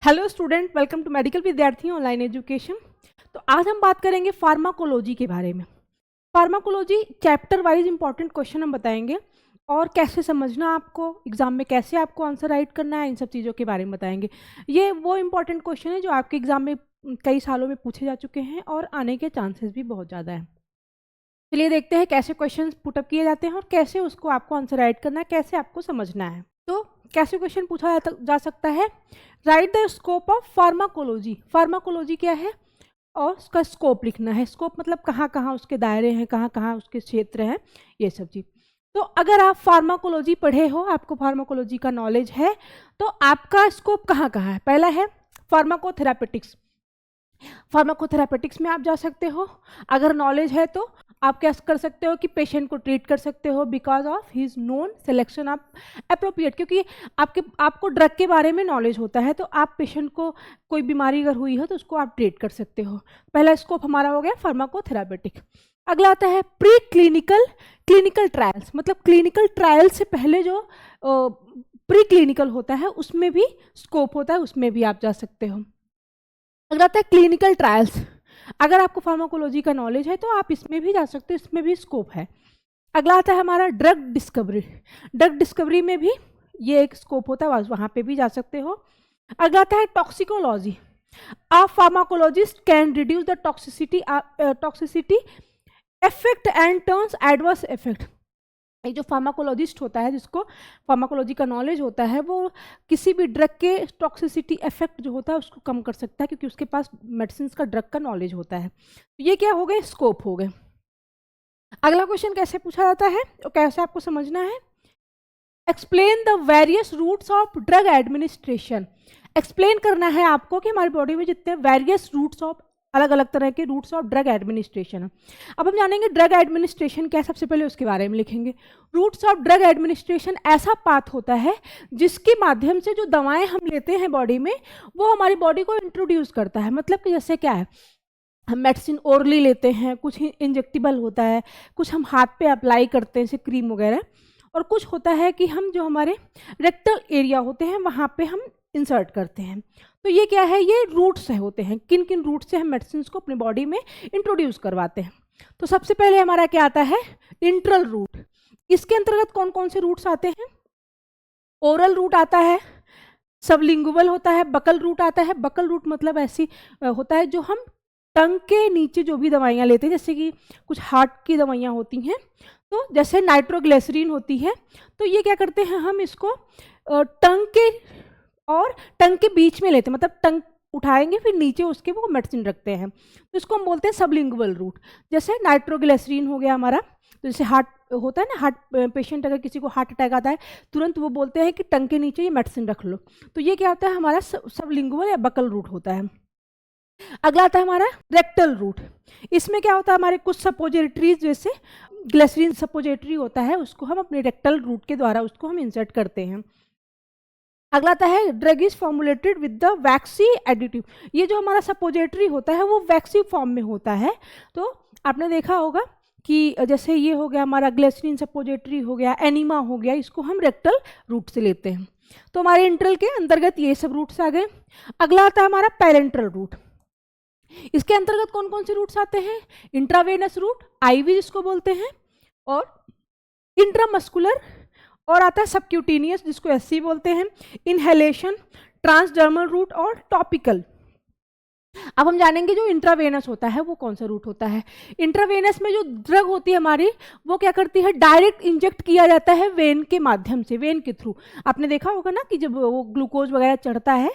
Hello student, welcome to medical Vidyarthi online education. तो आज हम बात करेंगे फार्माकोलॉजी के बारे में। Pharmacology chapter wise important question हम बताएंगे और कैसे समझना आपको एग्जाम में, कैसे आपको आंसर राइट करना है, इन सब चीज़ों के बारे में बताएंगे। ये वो इंपॉर्टेंट क्वेश्चन है जो आपके एग्जाम में कई सालों में पूछे जा चुके हैं और आने के चांसेस भी बहुत ज़्यादा है। चलिए देखते हैं कैसे क्वेश्चन पुटअप किए जाते हैं और कैसे उसको आपको आंसर राइट करना है, कैसे आपको समझना है। तो कैसे क्वेश्चन पूछा जा सकता है, write the scope of pharmacology. Pharmacology क्या है और उसका स्कोप लिखना है। स्कोप मतलब कहाँ कहाँ उसके दायरे हैं, कहाँ कहाँ उसके क्षेत्र हैं, ये सब चीज़। तो अगर आप फार्माकोलॉजी पढ़े हो, आपको फार्माकोलॉजी का नॉलेज है, तो आपका स्कोप कहाँ कहाँ है। पहला है फार्माकोथेरापेटिक्स। फार्माकोथेरापेटिक्स में आप जा सकते हो। अगर नॉलेज है तो आप क्या कर सकते हो कि पेशेंट को ट्रीट कर सकते हो because of his known selection of appropriate, क्योंकि आपको ड्रग के बारे में नॉलेज होता है तो आप पेशेंट को कोई बीमारी अगर हुई है तो उसको आप ट्रीट कर सकते हो। पहला स्कोप हमारा हो गया फार्माकोथेरापेटिक। अगला आता है प्री क्लिनिकल क्लिनिकल ट्रायल्स, मतलब क्लिनिकल ट्रायल से पहले जो प्री क्लिनिकल होता है उसमें भी स्कोप होता है, उसमें भी आप जा सकते हो। अगला आता है क्लिनिकल ट्रायल्स। अगर आपको फार्माकोलॉजी का नॉलेज है तो आप इसमें भी जा सकते हो, इसमें भी स्कोप है। अगला आता है हमारा ड्रग डिस्कवरी। ड्रग डिस्कवरी में भी ये एक स्कोप होता है, वहाँ पे भी जा सकते हो। अगला आता है toxicology. A pharmacologist can reduce the toxicity effect and turns adverse effect. एक जो फार्माकोलॉजिस्ट होता है, जिसको फार्माकोलॉजी का नॉलेज होता है, वो किसी भी ड्रग के टॉक्सिसिटी इफेक्ट जो होता है उसको कम कर सकता है, क्योंकि उसके पास मेडिसिन का ड्रग का नॉलेज होता है। तो ये क्या हो गए, स्कोप हो गए। अगला क्वेश्चन कैसे पूछा जाता है और कैसे आपको समझना है, explain the various routes of drug administration. Explain करना है आपको कि हमारी बॉडी में जितने वेरियस रूट्स ऑफ, अलग अलग तरह के रूट्स ऑफ ड्रग एडमिनिस्ट्रेशन है। अब हम जानेंगे ड्रग एडमिनिस्ट्रेशन क्या, सबसे पहले उसके बारे में लिखेंगे। रूट्स ऑफ ड्रग एडमिनिस्ट्रेशन ऐसा पाथ होता है जिसके माध्यम से जो दवाएं हम लेते हैं बॉडी में, वो हमारी बॉडी को इंट्रोड्यूस करता है। मतलब कि जैसे क्या है, हम मेडिसिन ओरली लेते हैं, कुछ इंजेक्टेबल होता है, कुछ हम हाथ पे अप्लाई करते हैं जैसे क्रीम वगैरह, और कुछ होता है कि हम जो हमारे रेक्टल एरिया होते हैं वहाँ पे हम इंसर्ट करते हैं। तो ये क्या है, ये रूट्स होते हैं, किन किन रूट से हम मेडिसिन को अपनी बॉडी में इंट्रोड्यूस करवाते हैं। तो सबसे पहले हमारा क्या आता है, इंट्रल रूट। इसके अंतर्गत कौन कौन से रूट्स आते हैं, ओरल रूट आता है, सबलिंगुअल होता है, बकल रूट आता है। बकल रूट मतलब ऐसी होता है जो हम टंग के नीचे जो भी दवाइयाँ लेते हैं, जैसे कि कुछ हार्ट की दवाइयाँ होती हैं, तो जैसे नाइट्रोग्लिसरीन होती है, तो ये क्या करते हैं, हम इसको टंग के और टंग के बीच में लेते हैं, मतलब टंग उठाएंगे फिर नीचे उसके वो मेडिसिन रखते हैं, तो इसको हम बोलते हैं सबलिंगुअल रूट। जैसे नाइट्रोग्लिसरीन हो गया हमारा, तो जैसे हार्ट होता है ना, हार्ट पेशेंट अगर किसी को हार्ट अटैक आता है तुरंत वो बोलते हैं कि टंग के नीचे ये मेडिसिन रख लो, तो ये क्या होता है, हमारा सबलिंगुअल या बकल रूट होता है। अगला आता है हमारा रेक्टल रूट। इसमें क्या होता है, हमारे कुछ सपोजिटरीज जैसे ग्लिसरीन सपोजिटरी होता है, उसको हम अपने रेक्टल रूट के द्वारा उसको हम इंसर्ट करते हैं। अगला आता है drug is formulated with the vaccine additive. ये जो हमारा सपोजिटरी होता है वो वैक्सी फॉर्म में होता है। तो आपने देखा होगा कि जैसे ये हो गया हमारा ग्लिसरीन सपोजिटरी हो गया, एनिमा हो गया, इसको हम रेक्टल रूट से लेते हैं। तो हमारे इंट्रल के अंतर्गत ये सब रूट्स आ गए। अगला आता है हमारा पेरेंट्रल रूट। इसके अंतर्गत कौन कौन से रूट्स आते हैं, इंट्रावेनस रूट, आईवी जिसको बोलते हैं, और इंट्रामस्कुलर, और आता है सबक्यूटेनियस जिसको एससी बोलते हैं, इनहेलेशन, ट्रांसडर्मल रूट और टॉपिकल। अब हम जानेंगे जो इंट्रावेनस होता है वो कौन सा रूट होता है। इंट्रावेनस में जो ड्रग होती है हमारी, वो क्या करती है, डायरेक्ट इंजेक्ट किया जाता है वेन के माध्यम से, वेन के थ्रू। आपने देखा होगा ना कि जब वो ग्लूकोज वगैरह चढ़ता है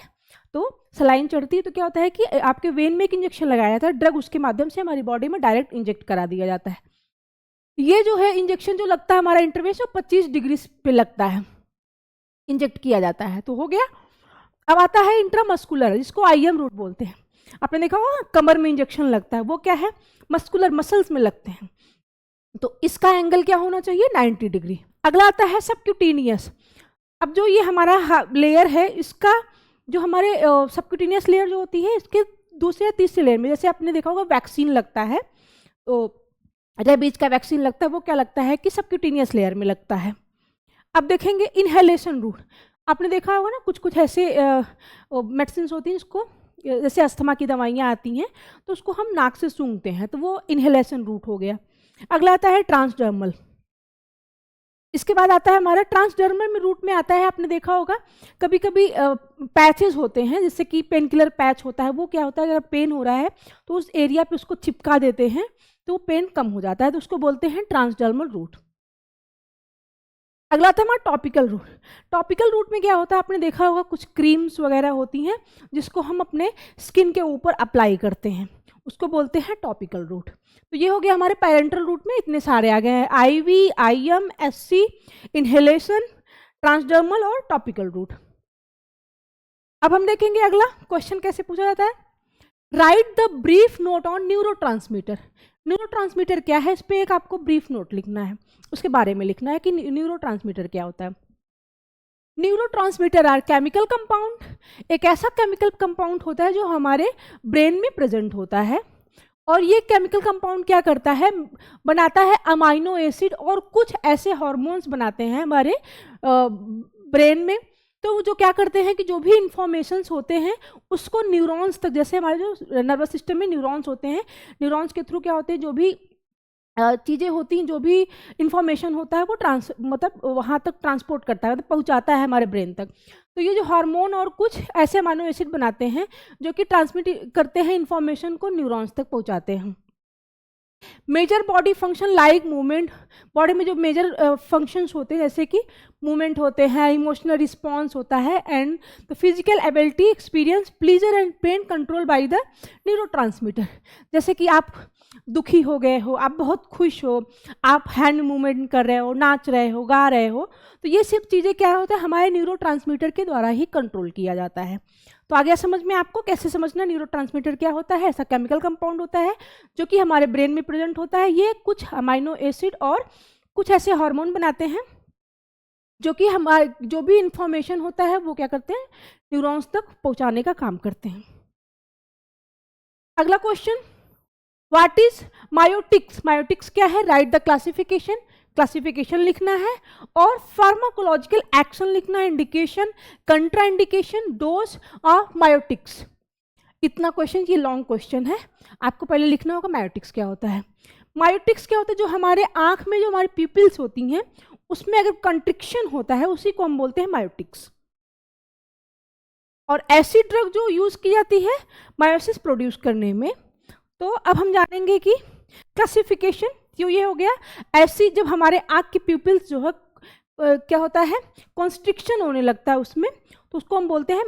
तो सलाइन चढ़ती है तो क्या होता है कि आपके वेन में एक इंजेक्शन लगाया जाता है, ड्रग उसके माध्यम से हमारी बॉडी में डायरेक्ट इंजेक्ट करा दिया जाता है। ये जो है इंजेक्शन जो लगता है हमारा इंटरवेस, 25 डिग्री पे लगता है, इंजेक्ट किया जाता है, तो हो गया। अब आता है इंट्रामस्कुलर, जिसको आईएम रूट बोलते हैं। आपने देखा होगा कमर में इंजेक्शन लगता है, वो क्या है, मस्कुलर मसल्स में लगते हैं, तो इसका एंगल क्या होना चाहिए, 90 डिग्री। अगला आता है सबक्यूटेनियस। अब जो ये हमारा लेयर है, इसका जो हमारे सबक्यूटेनियस लेयर जो होती है, इसके दूसरे या तीसरे लेयर में, जैसे आपने देखा होगा वैक्सीन लगता है, तो रेबीज का वैक्सीन लगता है, वो क्या लगता है कि सबक्यूटेनियस लेयर में लगता है। अब देखेंगे इनहेलेशन रूट। आपने देखा होगा ना कुछ कुछ ऐसे मेडिसिन होती हैं जिसको, जैसे अस्थमा की दवाइयाँ आती हैं तो उसको हम नाक से सूंघते हैं, तो वो इनहेलेशन रूट हो गया। अगला आता है ट्रांसडर्मल। इसके बाद आता है हमारा ट्रांसडर्मल में रूट में आता है, आपने देखा होगा कभी कभी पैचेस होते हैं, जैसे कि पेन किलर पैच होता है, वो क्या होता है अगर पेन हो रहा है तो उस एरिया पे उसको चिपका देते हैं तो वो पेन कम हो जाता है, तो उसको बोलते हैं ट्रांसडर्मल रूट। अगला था हमारा टॉपिकल रूट। टॉपिकल रूट में क्या होता है, आपने देखा होगा कुछ क्रीम्स वगैरह होती हैं जिसको हम अपने स्किन के ऊपर अप्लाई करते हैं, उसको बोलते हैं टॉपिकल रूट। तो ये हो गया हमारे पैरेंटल रूट में इतने सारे आ गए हैं, IV, IM, SC, inhalation, transdermal और टॉपिकल रूट। अब हम देखेंगे अगला क्वेश्चन कैसे पूछा जाता है। Write the brief note on neurotransmitter. Neurotransmitter क्या है, इस पे एक आपको ब्रीफ नोट लिखना है, उसके बारे में लिखना है कि न्यूरोट्रांसमीटर क्या होता है। न्यूरोट्रांसमीटर आर केमिकल कंपाउंड, एक ऐसा केमिकल कंपाउंड होता है जो हमारे ब्रेन में प्रेजेंट होता है, और ये केमिकल कंपाउंड क्या करता है, बनाता है अमाइनो एसिड और कुछ ऐसे हार्मोन्स बनाते हैं हमारे ब्रेन में। तो वो जो क्या करते हैं कि जो भी इंफॉर्मेशंस होते हैं उसको न्यूरॉन्स तक, जैसे हमारे जो नर्वस सिस्टम में न्यूरॉन्स होते हैं, न्यूरॉन्स के थ्रू क्या होते हैं, जो भी चीज़ें होती हैं, जो भी इंफॉर्मेशन होता है वो मतलब वहाँ तक ट्रांसपोर्ट करता है, मतलब पहुँचाता है हमारे ब्रेन तक। तो ये जो हार्मोन और कुछ ऐसे अमाइनो एसिड बनाते हैं जो कि ट्रांसमिट करते हैं इंफॉर्मेशन को, न्यूरॉन्स तक पहुँचाते हैं। Major body function like movement, body में जो मेजर फंक्शंस होते हैं जैसे कि मूवमेंट होते हैं, इमोशनल रिस्पॉन्स होता है, and the physical ability experience pleaser and pain control by the neurotransmitter. जैसे कि आप दुखी हो गए हो, आप बहुत खुश हो, आप हैंड मूवमेंट कर रहे हो, नाच रहे हो, गा रहे हो, तो ये सब चीज़ें क्या होता है हमारे न्यूरोट्रांसमीटर के द्वारा ही कंट्रोल किया जाता है। तो आ गया समझ में आपको कैसे समझना न्यूरोट्रांसमीटर क्या होता है। ऐसा केमिकल कंपाउंड होता है जो कि हमारे ब्रेन में प्रेजेंट होता है, ये कुछ अमाइनो एसिड और कुछ ऐसे हार्मोन बनाते हैं जो कि हमारे जो भी इंफॉर्मेशन होता है वो क्या करते हैं, न्यूरॉन्स तक पहुंचाने का काम करते हैं। अगला क्वेश्चन, व्हाट इज मायोटिक्स। मायोटिक्स क्या है, राइट द क्लासिफिकेशन, क्लासिफिकेशन लिखना है, और फार्माकोलॉजिकल एक्शन लिखना है, indication, contraindication, dose of miotics. इतना क्वेश्चन, ये लॉन्ग क्वेश्चन है, आपको पहले लिखना होगा मायोटिक्स क्या होता है। मायोटिक्स क्या होता है, जो हमारे आंख में जो हमारी पिपल्स होती हैं उसमें अगर कंट्रिक्शन होता है उसी को हम बोलते हैं मायोटिक्स। और ऐसी ड्रग जो यूज की जाती है मायोसिस प्रोड्यूस करने में। तो अब हम जानेंगे कि क्लासिफिकेशन क्यों, ये हो गया ऐसी जब हमारे आँख की प्यूपिल्स जो है क्या होता है, कॉन्स्ट्रिक्शन होने लगता है उसमें, तो उसको हम बोलते हैं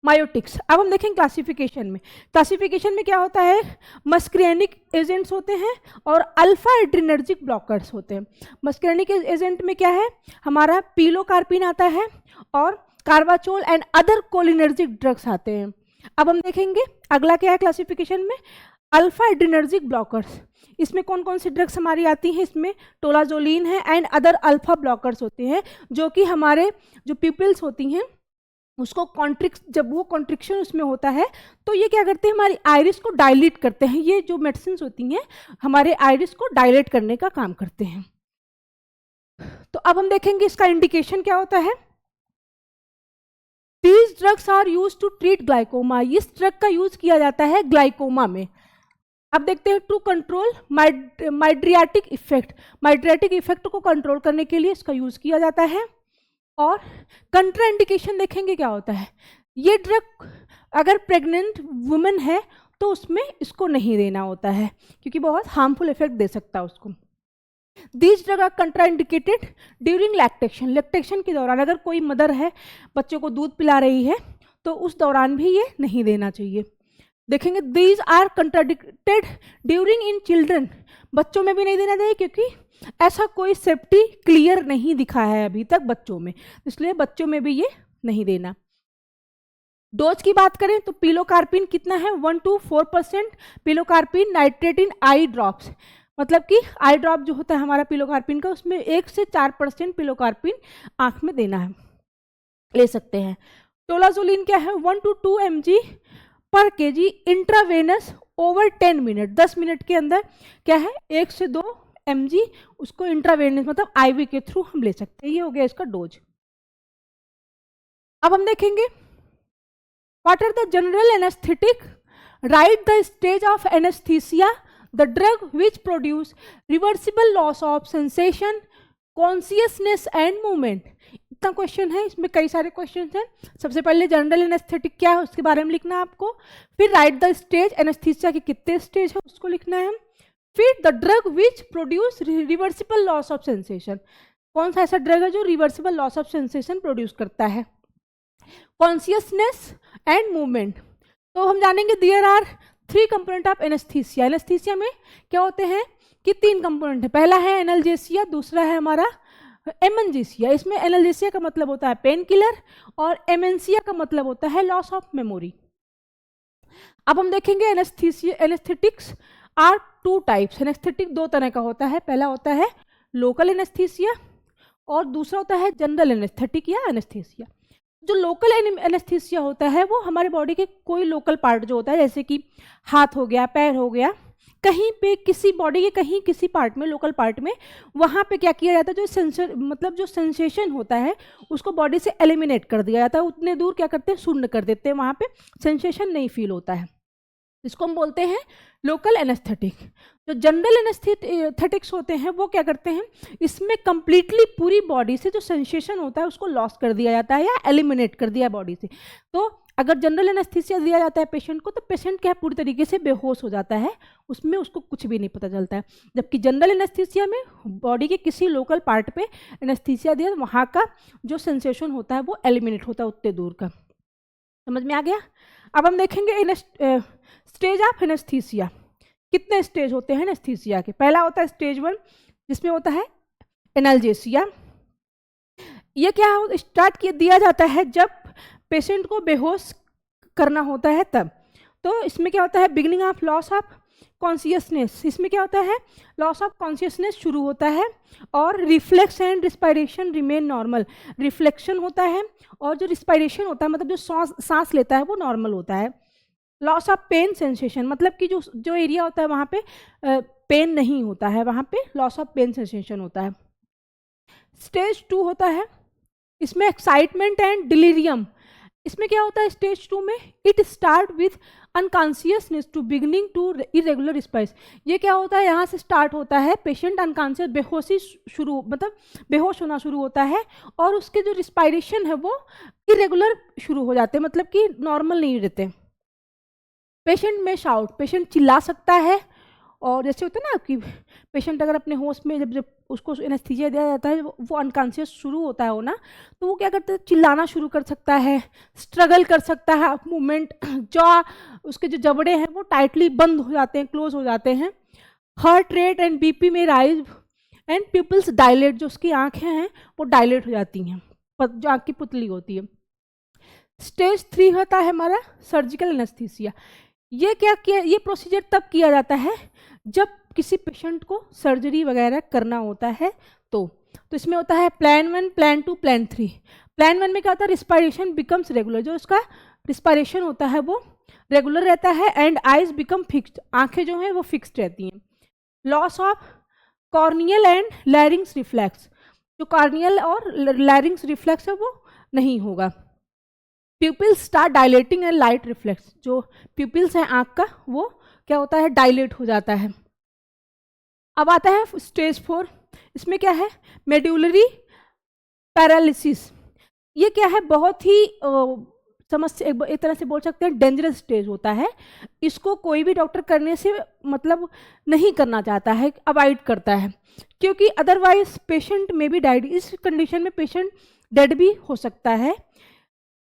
मायोटिक्स। अब हम देखें क्लासिफिकेशन में, क्लासिफिकेशन में क्या होता है, मस्क्रेनिक एजेंट्स होते हैं और अल्फा एड्रिनर्जिक ब्लॉकर्स होते हैं। मस्क्रेनिक एजेंट में क्या है, हमारा पिलोकार्पिन आता है और कार्बाचोल एंड अदर कोलिनर्जिक ड्रग्स आते हैं। अब हम देखेंगे अगला क्या है क्लासिफिकेशन में, अल्फा एड्रिनर्जिक ब्लॉकर्स। इसमें कौन कौन सी ड्रग्स हमारी आती हैं, इसमें टोलाजोलिन है एंड अदर अल्फा ब्लॉकर्स होते हैं, जो कि हमारे जो पिपल्स होती हैं उसको जब वो कॉन्ट्रिक्शन उसमें होता है तो ये क्या करते हैं, हमारी आइरिस को डायलेट करते हैं। ये जो मेडिसिन होती हैं हमारे आइरिस को डायलेट करने का काम करते हैं। तो अब हम देखेंगे इसका इंडिकेशन क्या होता है। These drugs are used to treat glaucoma, इस ड्रग का यूज किया जाता है ग्लाइकोमा में। अब देखते हैं to control mydriatic effect, mydriatic effect को कंट्रोल करने के लिए इसका यूज किया जाता है। और कंट्राइंडिकेशन देखेंगे क्या होता है, ये ड्रग अगर प्रेग्नेंट वुमेन है तो उसमें इसको नहीं देना होता है क्योंकि बहुत हार्मफुल इफेक्ट दे सकता है उसको। These drugs are contraindicated during lactation, lactation के दौरान अगर कोई मदर है बच्चों को दूध पिला रही है तो उस दौरान भी ये नहीं देना चाहिए। देखेंगे these are contraindicated during in children, बच्चों में भी नहीं देना चाहिए क्योंकि ऐसा कोई सेफ्टी क्लियर नहीं दिखा है अभी तक बच्चों में, इसलिए बच्चों में भी ये नहीं देना। डोज की बात करें तो पिलोकार्पिन कितना है, 1 to 4% pilocarpine nitrate in eye drops, मतलब कि आई ड्रॉप जो होता है हमारा पिलोकार्पिन का उसमें 1 से 4% पिलोकार्पिन आंख में देना है, ले सकते हैं। टोलाजोलिन क्या है, 1 to 2 mg पर KG intravenous over 10 minute, 10 minute के अंदर क्या है 1 से 2 mg उसको इंट्रावेनस मतलब आईवी के थ्रू हम ले सकते हैं। ये हो गया इसका डोज। अब हम देखेंगे what are the general anaesthetic, write the stage of anaesthesia, the drug which produce reversible loss of sensation, consciousness and movement. इतना क्वेश्चन है, इसमें कई सारे क्वेश्चन हैं। सबसे पहले जनरल एनेस्थेटिक क्या है उसके बारे में लिखना है आपको, फिर राइट द स्टेज, एनेस्थीसिया के कितने स्टेज है उसको लिखना है, फिर the drug which produce reversible loss of sensation, कौन सा ऐसा ड्रग है जो reversible loss of sensation produce करता है, कॉन्शियसनेस एंड मूवमेंट। तो हम जानेंगे there are 3 component of anaesthesia. Anaesthesia में क्या होते हैं कि 3 कंपोनेंट है, पहला है एनाल्जेसिया, दूसरा है हमारा एमेंजेसिया। इसमें एनाल्जेसिया का मतलब होता है पेन किलर और एमेंसिया का मतलब होता है लॉस ऑफ मेमोरी। अब हम देखेंगे एनेस्थेटिक्स आर 2 टाइप्स। एनेस्थेटिक 2 तरह का होता है, पहला होता है लोकल एनेस्थीसिया और दूसरा होता है जनरल एनेस्थेटिक या एनेस्थीसिया। जो लोकल एनेस्थीसिया होता है वो हमारे बॉडी के कोई लोकल पार्ट जो होता है, जैसे कि हाथ हो गया, पैर हो गया, कहीं पे किसी बॉडी के कहीं किसी पार्ट में, लोकल पार्ट में, वहाँ पे क्या किया जाता है, जो सेंसर मतलब जो सेंसेशन होता है उसको बॉडी से एलिमिनेट कर दिया जाता है, उतने दूर क्या करते हैं, शून्य कर देते हैं, वहाँ पे सेंसेशन नहीं फील होता है। इसको हम बोलते हैं लोकल एनेस्थेटिक। जो जनरल एनेस्थेटिक्स होते हैं वो क्या करते हैं, इसमें कंप्लीटली पूरी बॉडी से जो सेंसेशन होता है उसको लॉस कर दिया जाता है या एलिमिनेट कर दिया बॉडी से। तो अगर जनरल एनेस्थीसिया दिया जाता है पेशेंट को तो पेशेंट क्या पूरी तरीके से बेहोश हो जाता है, उसमें उसको कुछ भी नहीं पता चलता है। जबकि जनरल एनेस्थीसिया में बॉडी के किसी लोकल पार्ट पे एनेस्थीसिया दिया, वहाँ का जो सेंसेशन होता है वो एलिमिनेट होता है उतने दूर का। समझ में आ गया। अब हम देखेंगे स्टेज ऑफ एनेस्थीसिया। कितने स्टेज होते हैं एनेस्थीसिया के। पहला होता है स्टेज 1 जिसमें होता है एनाल्जेसिया। ये क्या स्टार्ट दिया जाता है जब पेशेंट को बेहोश करना होता है तब। तो इसमें क्या होता है, beginning of loss of consciousness. इसमें क्या होता है, लॉस ऑफ कॉन्शियसनेस शुरू होता है और reflex and respiration remain normal. Reflection होता है और जो रिस्पायरेशन होता है मतलब जो सांस लेता है वो नॉर्मल होता है। लॉस ऑफ पेन सेंसेशन मतलब कि जो एरिया होता है वहाँ पे पेन नहीं होता है, वहाँ पे लॉस ऑफ पेन सेंसेशन होता है। स्टेज 2 होता है, इसमें एक्साइटमेंट एंड डिलीरियम। इसमें क्या होता है स्टेज 2 में, it start with unconsciousness to beginning to irregular spice. ये क्या होता है, यहाँ से स्टार्ट होता है, पेशेंट अनकॉन्शियस बेहोशी शुरू मतलब बेहोश होना शुरू होता है और उसके जो रिस्पायरेशन है वो इरेगुलर शुरू हो जाते हैं, मतलब कि नॉर्मल नहीं रहते। पेशेंट में शाउट, पेशेंट चिल्ला सकता है और जैसे होता है ना कि पेशेंट अगर अपने होश में जब उसको एनेस्थीसिया दिया जाता है वो अनकॉन्शियस शुरू होता है ना, तो वो क्या करते हैं, चिल्लाना शुरू कर सकता है, स्ट्रगल कर सकता है, मूवमेंट, जॉ उसके जो जबड़े हैं वो टाइटली बंद हो जाते हैं, क्लोज हो जाते हैं। हार्ट रेट एंड बीपी में राइज एंड पिपल्स डायलेट, जो उसकी आँखें हैं वो डायलेट हो जाती हैं, जो आँख की पुतली होती है। स्टेज 3 होता है हमारा सर्जिकल एनेस्थीसिया। ये क्या किया, ये प्रोसीजर तब किया जाता है जब किसी पेशेंट को सर्जरी वगैरह करना होता है। तो इसमें होता है प्लान 1, प्लान 2, प्लान 3। प्लान 1 में क्या होता है, रिस्पायरेशन बिकम्स रेगुलर, जो उसका रिस्पायरेशन होता है वो रेगुलर रहता है एंड आइज बिकम फिक्स्ड, आंखें जो हैं वो फिक्स्ड रहती हैं। Loss of corneal and लैरिंग्स reflex, जो कॉर्नियल और लैरिंग्स रिफ्लेक्स है वो नहीं होगा। Pupils start dilating and light reflex, जो प्यूपिल्स है आँख का वो क्या होता है, डायलेट हो जाता है। अब आता है स्टेज 4, इसमें क्या है, मेडुलरी पैरालिसिस। ये क्या है, बहुत ही समस्या, एक तरह से बोल सकते हैं डेंजरस स्टेज होता है। इसको कोई भी डॉक्टर करने से मतलब नहीं करना चाहता है, अवॉइड करता है, क्योंकि अदरवाइज पेशेंट में भी डाइड, इस कंडीशन में पेशेंट डेड भी हो सकता है।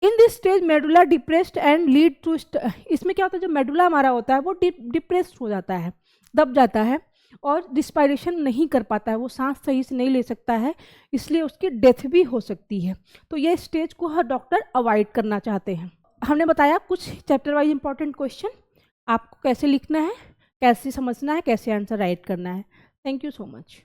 In this stage medulla depressed and lead to, इसमें क्या होता है, जो मेडुला हमारा होता है वो डिप्रेस्ड हो जाता है, दब जाता है और रिस्पायरेशन नहीं कर पाता है, वो सांस सही से नहीं ले सकता है, इसलिए उसकी डेथ भी हो सकती है। तो ये स्टेज को हर डॉक्टर अवॉइड करना चाहते हैं। हमने बताया कुछ चैप्टर वाइज इंपॉर्टेंट क्वेश्चन, आपको कैसे लिखना है, कैसे समझना है, कैसे आंसर राइट करना है। Thank you so much.